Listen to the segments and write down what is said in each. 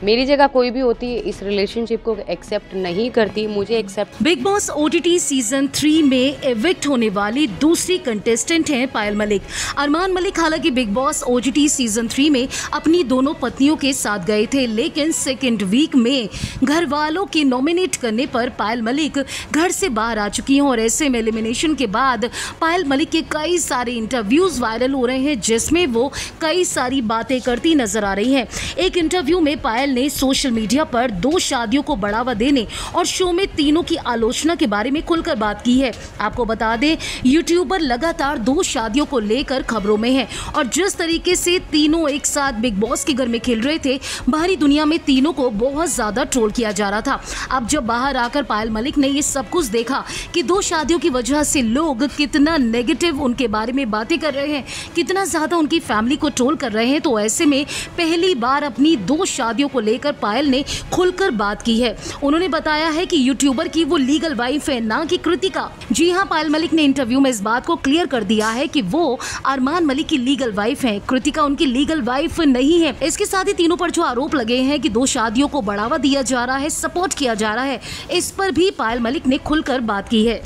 मेरी जगह कोई भी होती इस रिलेशनशिप को एक्सेप्ट नहीं करती, मुझे accept. Bigg Boss OTT season 3 में एविक्ट होने वाली दूसरी कंटेस्टेंट हैं पायल मलिक। अरमान मलिक हालांकि बिग बॉस ओटीटी सीजन 3 में अपनी दोनों पत्नियों के साथ गए थे, लेकिन सेकेंड वीक में घर वालों के नॉमिनेट करने पर पायल मलिक घर से बाहर आ चुकी हैं। और ऐसे में एलिमिनेशन के बाद पायल मलिक के कई सारे इंटरव्यूज वायरल हो रहे हैं, जिसमें वो कई सारी बातें करती नजर आ रही हैं। एक इंटरव्यू में पायल ने सोशल मीडिया पर 2 शादियों को बढ़ावा देने और शो में तीनों की आलोचना के बारे में खुलकर बात की है। आपको बता दें, यूट्यूबर लगातार 2 शादियों को लेकर खबरों में हैं और जिस तरीके से तीनों एक साथ बिग बॉस के घर में खेल रहे थे, बाहरी दुनिया में तीनों को बहुत ज्यादा ट्रोल किया जा रहा था। अब जब बाहर आकर पायल मलिक ने ये सब कुछ देखा कि 2 शादियों की वजह से लोग कितना नेगेटिव उनके बारे में बातें कर रहे हैं, कितना ज्यादा उनकी फैमिली को ट्रोल कर रहे हैं, तो ऐसे में पहली बार अपनी 2 शादियों को लेकर पायल ने खुलकर बात की है। उन्होंने बताया है कि यूट्यूबर की वो लीगल वाइफ है, ना कि कृतिका। जी हां, पायल मलिक ने इंटरव्यू में इस बात को क्लियर कर दिया है कि वो अरमान मलिक की लीगल वाइफ है, कृतिका उनकी लीगल वाइफ नहीं है। इसके साथ ही तीनों पर जो आरोप लगे हैं कि 2 शादियों को बढ़ावा दिया जा रहा है, सपोर्ट किया जा रहा है, इस पर भी पायल मलिक ने खुलकर बात की है।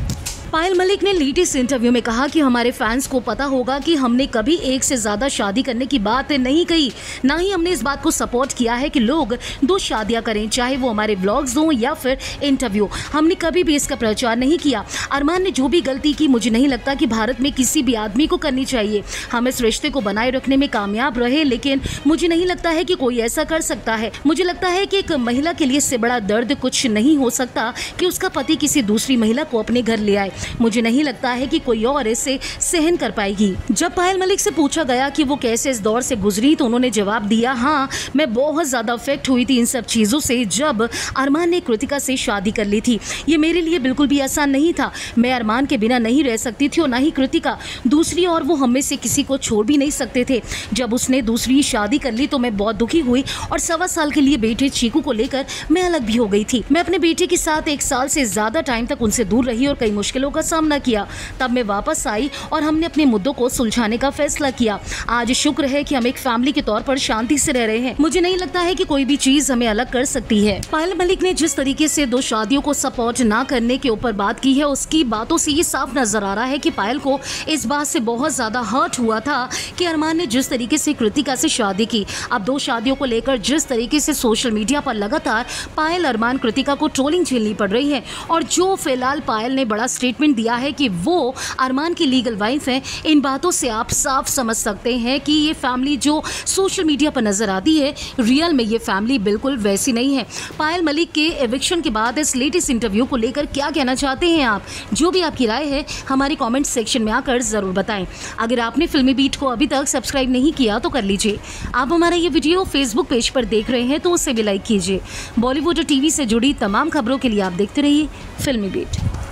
पायल मलिक ने लेटेस्ट इंटरव्यू में कहा कि हमारे फैंस को पता होगा कि हमने कभी एक से ज्यादा शादी करने की बात नहीं कही, ना ही हमने इस बात को सपोर्ट किया है कि लोग 2 शादियां करें, चाहे वो हमारे व्लॉग्स हों या फिर इंटरव्यू। हमने कभी भी इसका प्रचार नहीं किया। अरमान ने जो भी गलती की, मुझे नहीं लगता कि भारत में किसी भी आदमी को करनी चाहिए। हम इस रिश्ते को बनाए रखने में कामयाब रहे, लेकिन मुझे नहीं लगता है कि कोई ऐसा कर सकता है। मुझे लगता है कि एक महिला के लिए इससे बड़ा दर्द कुछ नहीं हो सकता कि उसका पति किसी दूसरी महिला को अपने घर ले आए। मुझे नहीं लगता है कि कोई और इसे सहन कर पाएगी। जब पायल मलिक से पूछा गया कि वो कैसे इस दौर से गुजरी, तो उन्होंने जवाब दिया, हाँ, मैं बहुत ज्यादा अफेक्ट हुई थी इन सब चीजों से जब अरमान ने कृतिका से शादी कर ली थी। ये मेरे लिए बिल्कुल भी आसान नहीं था। मैं अरमान के बिना नहीं रह सकती थी और ना ही कृतिका। दूसरी और वो हम में से किसी को छोड़ भी नहीं सकते थे। जब उसने दूसरी शादी कर ली तो मैं बहुत दुखी हुई और 1.25 साल के लिए बेटे चीकू को लेकर मैं अलग भी हो गई थी। मैं अपने बेटे के साथ 1 साल से ज्यादा टाइम तक उनसे दूर रही और कई मुश्किलों का सामना किया। तब मैं वापस आई और हमने अपने मुद्दों को सुलझाने का फैसला किया। आज शुक्र है कि हम एक फैमिली के तौर पर शांति से रह रहे हैं। मुझे नहीं लगता है कि कोई भी चीज हमें अलग कर सकती है। पायल मलिक ने जिस तरीके से 2 शादियों को सपोर्ट ना करने के ऊपर बात की है, उसकी बातों से ये साफ नजर आ रहा है कि पायल को इस बात से बहुत ज्यादा हर्ट हुआ था कि अरमान ने जिस तरीके से कृतिका से शादी की। अब 2 शादियों को लेकर जिस तरीके से सोशल मीडिया पर लगातार पायल, अरमान, कृतिका को ट्रोलिंग झेलनी पड़ रही है और जो फिलहाल पायल ने बड़ा स्टेटमेंट दिया है कि वो अरमान की लीगल वाइफ है, इन बातों से आप साफ समझ सकते हैं कि ये फैमिली जो सोशल मीडिया पर नजर आती है, रियल में ये फैमिली बिल्कुल वैसी नहीं है। पायल मलिक के एविक्शन के बाद इस लेटेस्ट इंटरव्यू को लेकर क्या कहना चाहते हैं आप? जो भी आपकी राय है हमारे कमेंट सेक्शन में आकर जरूर बताएं। अगर आपने फिल्मी बीट को अभी तक सब्सक्राइब नहीं किया तो कर लीजिए। आप हमारा ये वीडियो फेसबुक पेज पर देख रहे हैं तो उसे भी लाइक कीजिए। बॉलीवुड और टीवी से जुड़ी तमाम खबरों के लिए आप देखते रहिए फिल्मी बीट।